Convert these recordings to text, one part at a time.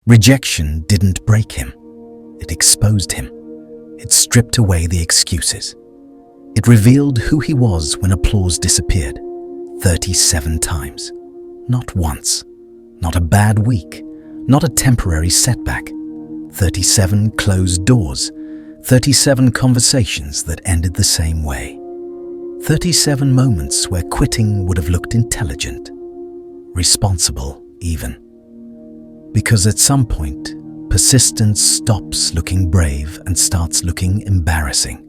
Rejection didn't break him. It exposed him. It stripped away the excuses. It revealed who he was when applause disappeared. 37 times. Not once. Not a bad week. Not a temporary setback. 37 closed doors. 37 conversations that ended the same way. 37 moments where quitting would have looked intelligent. Responsible, even. Because at some point, persistence stops looking brave and starts looking embarrassing.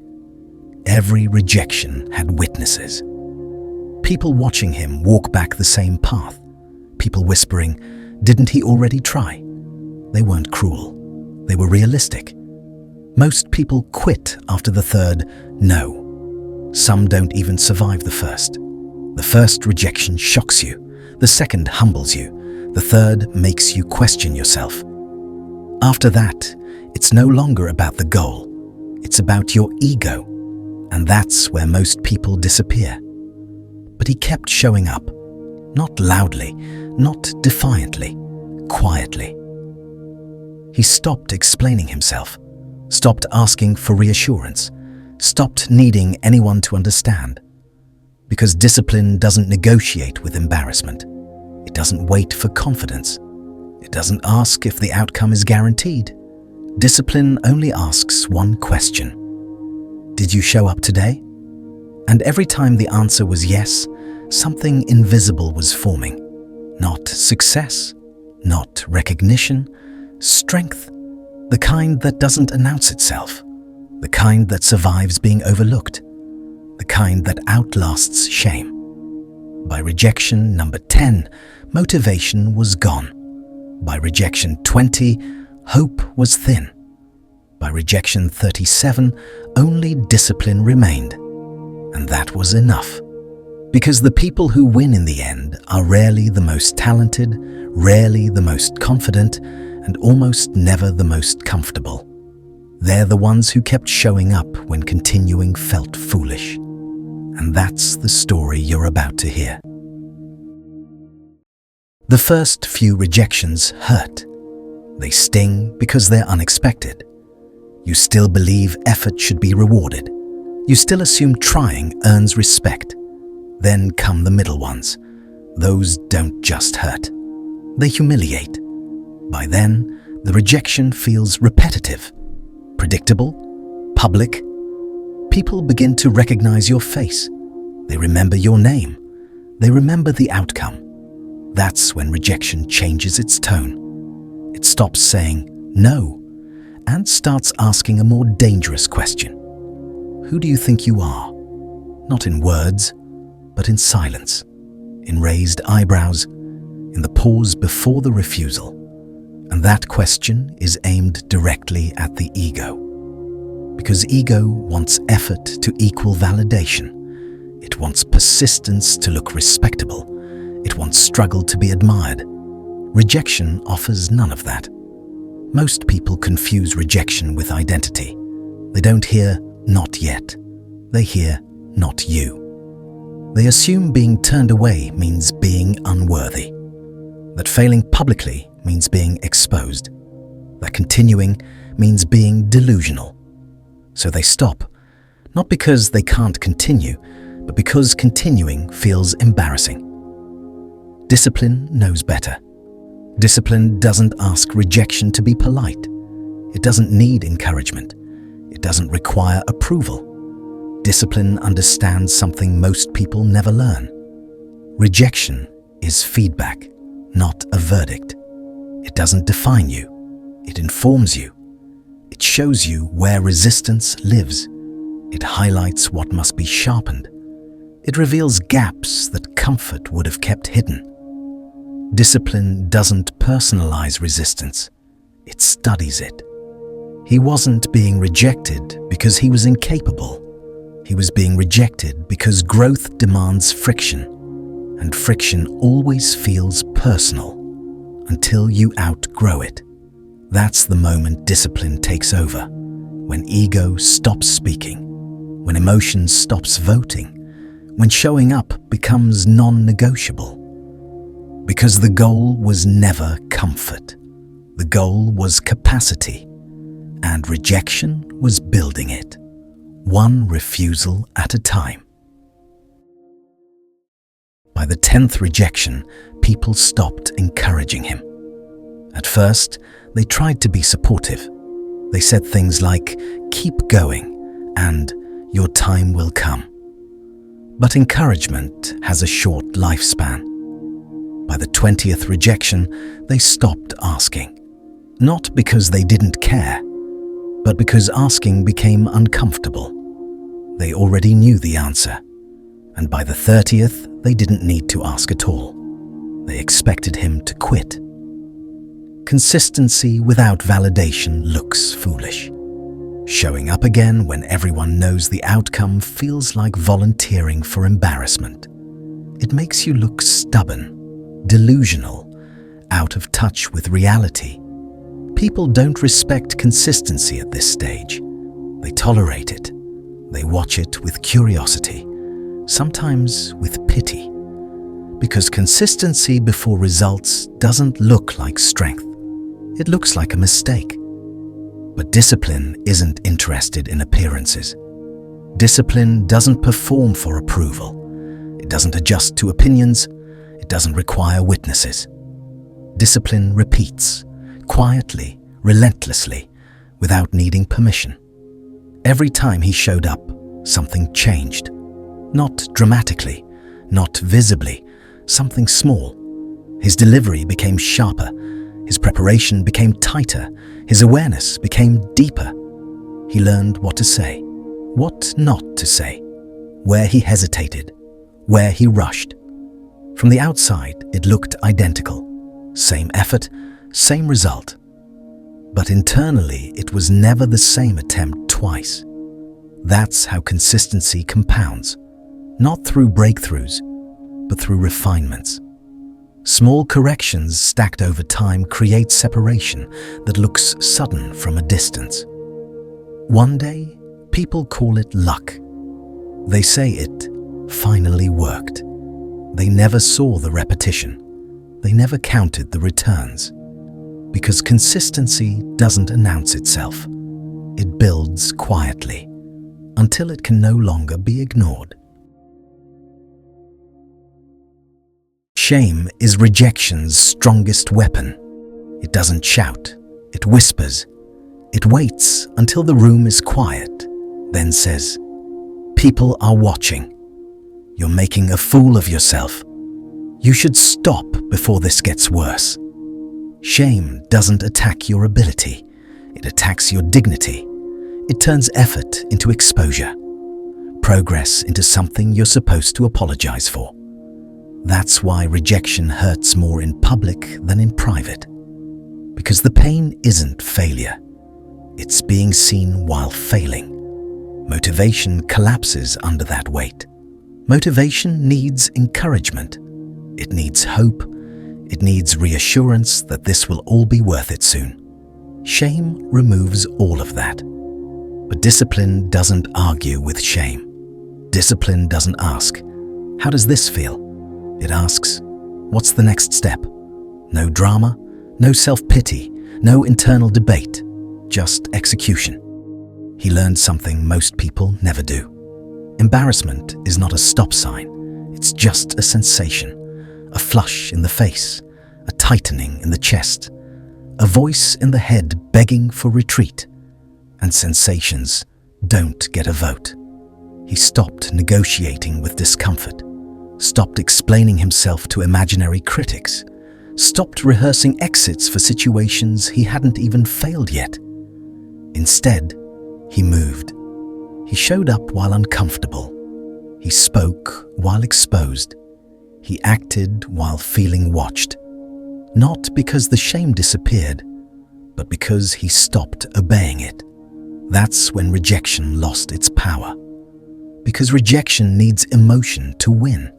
Every rejection had witnesses. People watching him walk back the same path. People whispering, "Didn't he already try?" They weren't cruel. They were realistic. Most people quit after the third no. Some don't even survive the first. The first rejection shocks you. The second humbles you. The third makes you question yourself. After that, it's no longer about the goal. It's about your ego. And that's where most people disappear. But he kept showing up. Not loudly, not defiantly, quietly. He stopped explaining himself, stopped asking for reassurance, stopped needing anyone to understand. Because discipline doesn't negotiate with embarrassment. It doesn't wait for confidence. It doesn't ask if the outcome is guaranteed. Discipline only asks one question. Did you show up today? And every time the answer was yes, something invisible was forming. Not success, not recognition, strength. The kind that doesn't announce itself. The kind that survives being overlooked. The kind that outlasts shame. By rejection number 10, motivation was gone. By rejection 20, hope was thin. By rejection 37, only discipline remained. And that was enough. Because the people who win in the end are rarely the most talented, rarely the most confident, and almost never the most comfortable. They're the ones who kept showing up when continuing felt foolish. And that's the story you're about to hear. The first few rejections hurt. They sting because they're unexpected. You still believe effort should be rewarded. You still assume trying earns respect. Then come the middle ones. Those don't just hurt. They humiliate. By then, the rejection feels repetitive, predictable, public. People begin to recognize your face. They remember your name. They remember the outcome. That's when rejection changes its tone. It stops saying no and starts asking a more dangerous question. Who do you think you are? Not in words, but in silence, in raised eyebrows, in the pause before the refusal. And that question is aimed directly at the ego. Because ego wants effort to equal validation. It wants persistence to look respectable. It wants struggle to be admired. Rejection offers none of that. Most people confuse rejection with identity. They don't hear "not yet." They hear "not you." They assume being turned away means being unworthy. That failing publicly means being exposed. That continuing means being delusional. So they stop, not because they can't continue, but because continuing feels embarrassing. Discipline knows better. Discipline doesn't ask rejection to be polite. It doesn't need encouragement. It doesn't require approval. Discipline understands something most people never learn. Rejection is feedback, not a verdict. It doesn't define you. It informs you. It shows you where resistance lives. It highlights what must be sharpened. It reveals gaps that comfort would have kept hidden. Discipline doesn't personalize resistance. It studies it. He wasn't being rejected because he was incapable. He was being rejected because growth demands friction. And friction always feels personal until you outgrow it. That's the moment discipline takes over. When ego stops speaking. When emotion stops voting. When showing up becomes non-negotiable. Because the goal was never comfort. The goal was capacity, and rejection was building it, one refusal at a time. By the 10th rejection, people stopped encouraging him. At first, they tried to be supportive. They said things like, "Keep going," and "Your time will come." But encouragement has a short lifespan. By the 20th rejection, they stopped asking. Not because they didn't care, but because asking became uncomfortable. They already knew the answer, and by the 30th, they didn't need to ask at all. They expected him to quit. Consistency without validation looks foolish. Showing up again when everyone knows the outcome feels like volunteering for embarrassment. It makes you look stubborn, delusional, out of touch with reality. People don't respect consistency at this stage. They tolerate it. They watch it with curiosity, sometimes with pity. Because consistency before results doesn't look like strength. It looks like a mistake. But discipline isn't interested in appearances. Discipline doesn't perform for approval. It doesn't adjust to opinions. It doesn't require witnesses. Discipline repeats, quietly, relentlessly, without needing permission. Every time he showed up, something changed. Not dramatically, not visibly, something small. His delivery became sharper. His preparation became tighter. His awareness became deeper. He learned what to say, what not to say, where he hesitated, where he rushed. From the outside, it looked identical. Same effort, same result. But internally, it was never the same attempt twice. That's how consistency compounds, not through breakthroughs, but through refinements. Small corrections stacked over time create separation that looks sudden from a distance. One day, people call it luck. They say it finally worked. They never saw the repetition. They never counted the returns. Because consistency doesn't announce itself. It builds quietly until it can no longer be ignored. Shame is rejection's strongest weapon. It doesn't shout, it whispers. It waits until the room is quiet, then says, "People are watching. You're making a fool of yourself. You should stop before this gets worse." Shame doesn't attack your ability. It attacks your dignity. It turns effort into exposure, progress into something you're supposed to apologize for. That's why rejection hurts more in public than in private. Because the pain isn't failure. It's being seen while failing. Motivation collapses under that weight. Motivation needs encouragement. It needs hope. It needs reassurance that this will all be worth it soon. Shame removes all of that. But discipline doesn't argue with shame. Discipline doesn't ask, "How does this feel?" It asks, "What's the next step?" No drama, no self-pity, no internal debate, just execution. He learned something most people never do. Embarrassment is not a stop sign. It's just a sensation, a flush in the face, a tightening in the chest, a voice in the head begging for retreat. And sensations don't get a vote. He stopped negotiating with discomfort, stopped explaining himself to imaginary critics, stopped rehearsing exits for situations he hadn't even failed yet. Instead, he moved. He showed up while uncomfortable. He spoke while exposed. He acted while feeling watched. Not because the shame disappeared, but because he stopped obeying it. That's when rejection lost its power. Because rejection needs emotion to win.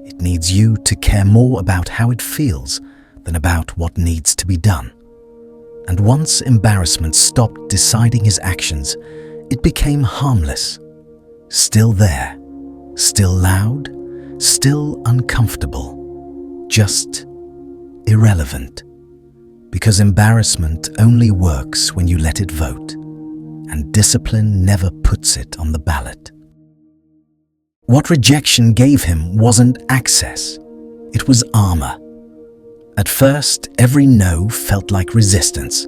It needs you to care more about how it feels than about what needs to be done. And once embarrassment stopped deciding his actions, it became harmless. Still there, still loud, still uncomfortable, just irrelevant. Because embarrassment only works when you let it vote, and discipline never puts it on the ballot. What rejection gave him wasn't access, it was armor. At first, every no felt like resistance,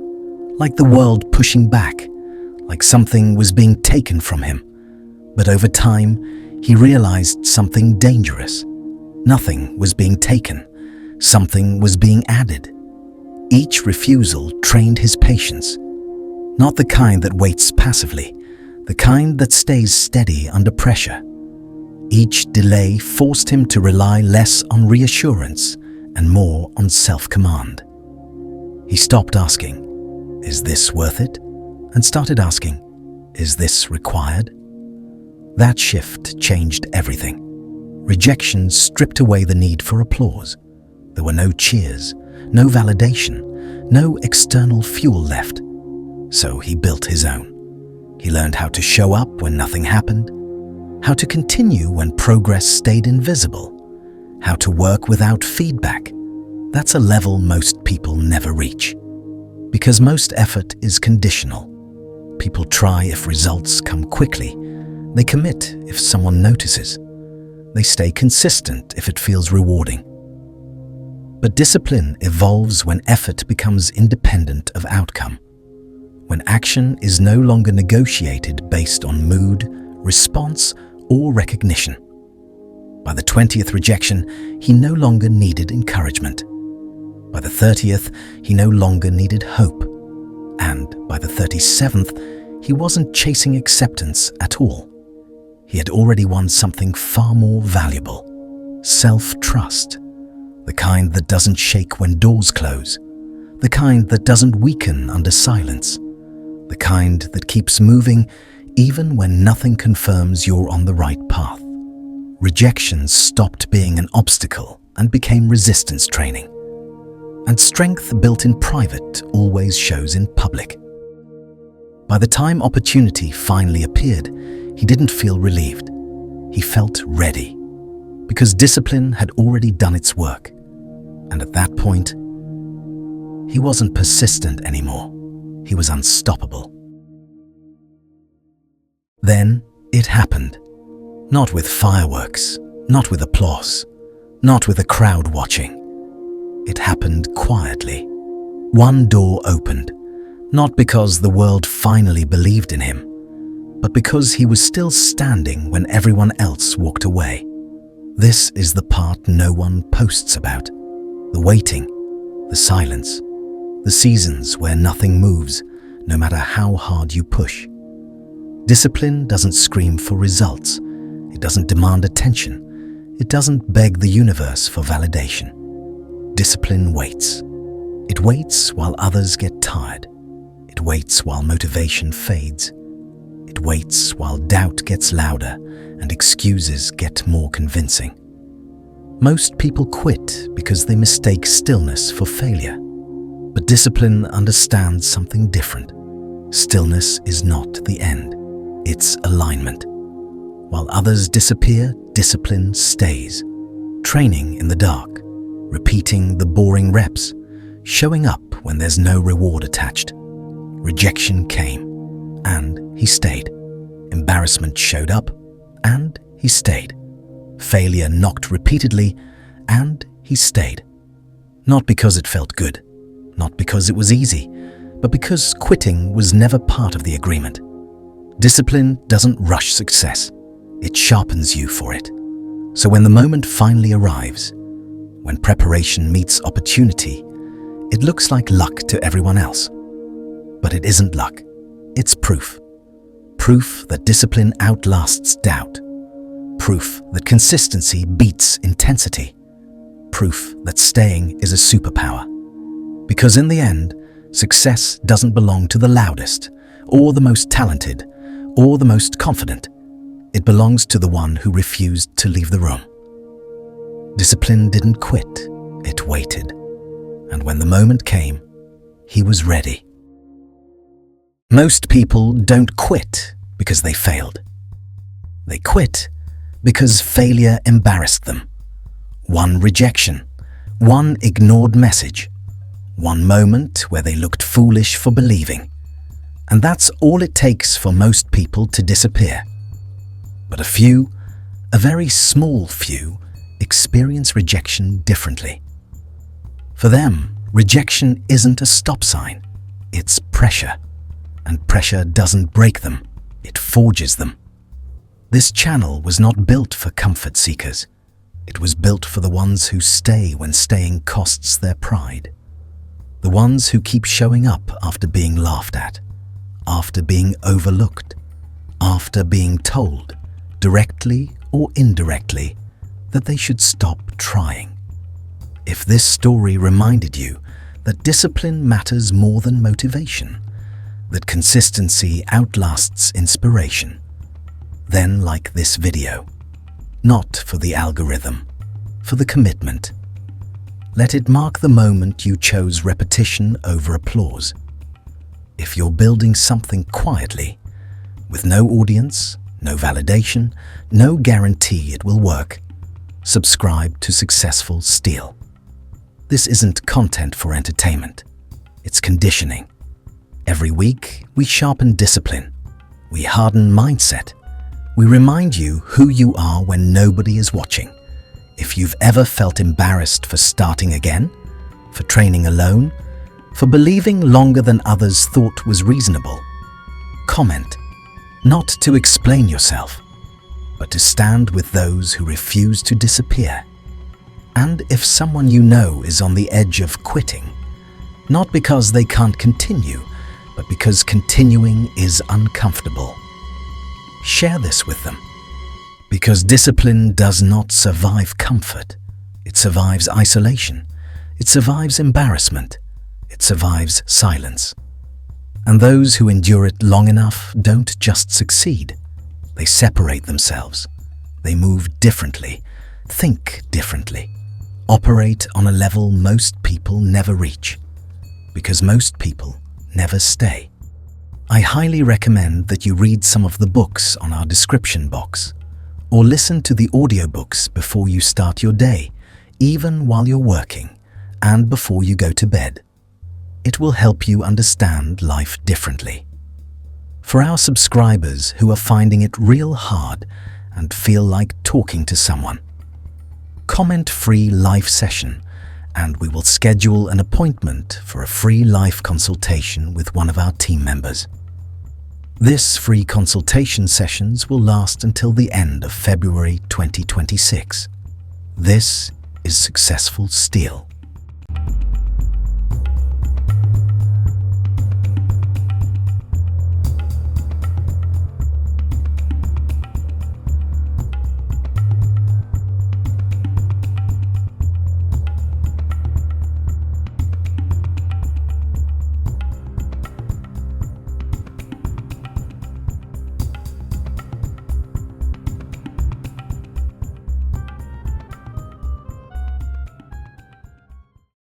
like the world pushing back, like something was being taken from him. But over time, he realized something dangerous. Nothing was being taken, something was being added. Each refusal trained his patience, not the kind that waits passively, the kind that stays steady under pressure. Each delay forced him to rely less on reassurance and more on self-command. He stopped asking, "Is this worth it?" and started asking, "Is this required?" That shift changed everything. Rejection stripped away the need for applause. There were no cheers, no validation, no external fuel left. So he built his own. He learned how to show up when nothing happened, how to continue when progress stayed invisible, how to work without feedback. That's a level most people never reach. Because most effort is conditional. People try if results come quickly. They commit if someone notices. They stay consistent if it feels rewarding. But discipline evolves when effort becomes independent of outcome. When action is no longer negotiated based on mood, response, or recognition. By the 20th rejection, he no longer needed encouragement. By the 30th, he no longer needed hope. And by the 37th, he wasn't chasing acceptance at all. He had already won something far more valuable: self-trust. The kind that doesn't shake when doors close. The kind that doesn't weaken under silence. The kind that keeps moving even when nothing confirms you're on the right path. Rejection stopped being an obstacle and became resistance training. And strength built in private always shows in public. By the time opportunity finally appeared, he didn't feel relieved. He felt ready, because discipline had already done its work. And at that point, he wasn't persistent anymore. He was unstoppable. Then it happened. Not with fireworks, not with applause, not with a crowd watching. It happened quietly. One door opened, not because the world finally believed in him, but because he was still standing when everyone else walked away. This is the part no one posts about. The waiting, the silence, the seasons where nothing moves, no matter how hard you push. Discipline doesn't scream for results. It doesn't demand attention. It doesn't beg the universe for validation. Discipline waits. It waits while others get tired. It waits while motivation fades. It waits while doubt gets louder and excuses get more convincing. Most people quit because they mistake stillness for failure. But discipline understands something different. Stillness is not the end. It's alignment. While others disappear, discipline stays. Training in the dark, repeating the boring reps, showing up when there's no reward attached. Rejection came, and he stayed. Embarrassment showed up, and he stayed. Failure knocked repeatedly, and he stayed. Not because it felt good, not because it was easy, but because quitting was never part of the agreement. Discipline doesn't rush success. It sharpens you for it. So when the moment finally arrives, when preparation meets opportunity, it looks like luck to everyone else. But it isn't luck. It's proof. Proof that discipline outlasts doubt. Proof that consistency beats intensity. Proof that staying is a superpower. Because in the end, success doesn't belong to the loudest, or the most talented, or the most confident. It belongs to the one who refused to leave the room. Discipline didn't quit, it waited. And when the moment came, he was ready. Most people don't quit because they failed. They quit because failure embarrassed them. One rejection, one ignored message, One moment where they looked foolish for believing. And that's all it takes for most people to disappear. But a few, a very small few, experience rejection differently. For them, rejection isn't a stop sign, it's pressure. And pressure doesn't break them, it forges them. This channel was not built for comfort seekers. It was built for the ones who stay when staying costs their pride. The ones who keep showing up after being laughed at, after being overlooked, after being told, directly or indirectly, that they should stop trying. If this story reminded you that discipline matters more than motivation, that consistency outlasts inspiration, then like this video. Not for the algorithm, for the commitment. Let it mark the moment you chose repetition over applause. If you're building something quietly, with no audience, no validation, no guarantee it will work, subscribe to Successful Steel. This isn't content for entertainment. It's conditioning. Every week, we sharpen discipline. We harden mindset. We remind you who you are when nobody is watching. If you've ever felt embarrassed for starting again, for training alone, for believing longer than others thought was reasonable, comment. Not to explain yourself, but to stand with those who refuse to disappear. And if someone you know is on the edge of quitting, not because they can't continue, but because continuing is uncomfortable, share this with them. Because discipline does not survive comfort. It survives isolation. It survives embarrassment. It survives silence. And those who endure it long enough don't just succeed. They separate themselves. They move differently, think differently, operate on a level most people never reach. Because most people never stay. I highly recommend that you read some of the books on our description box, or listen to the audiobooks before you start your day, even while you're working, and before you go to bed. It will help you understand life differently. For our subscribers who are finding it real hard and feel like talking to someone, comment-free live session, and we will schedule an appointment for a free live consultation with one of our team members. This free consultation sessions will last until the end of February 2026. This is Successful Steel.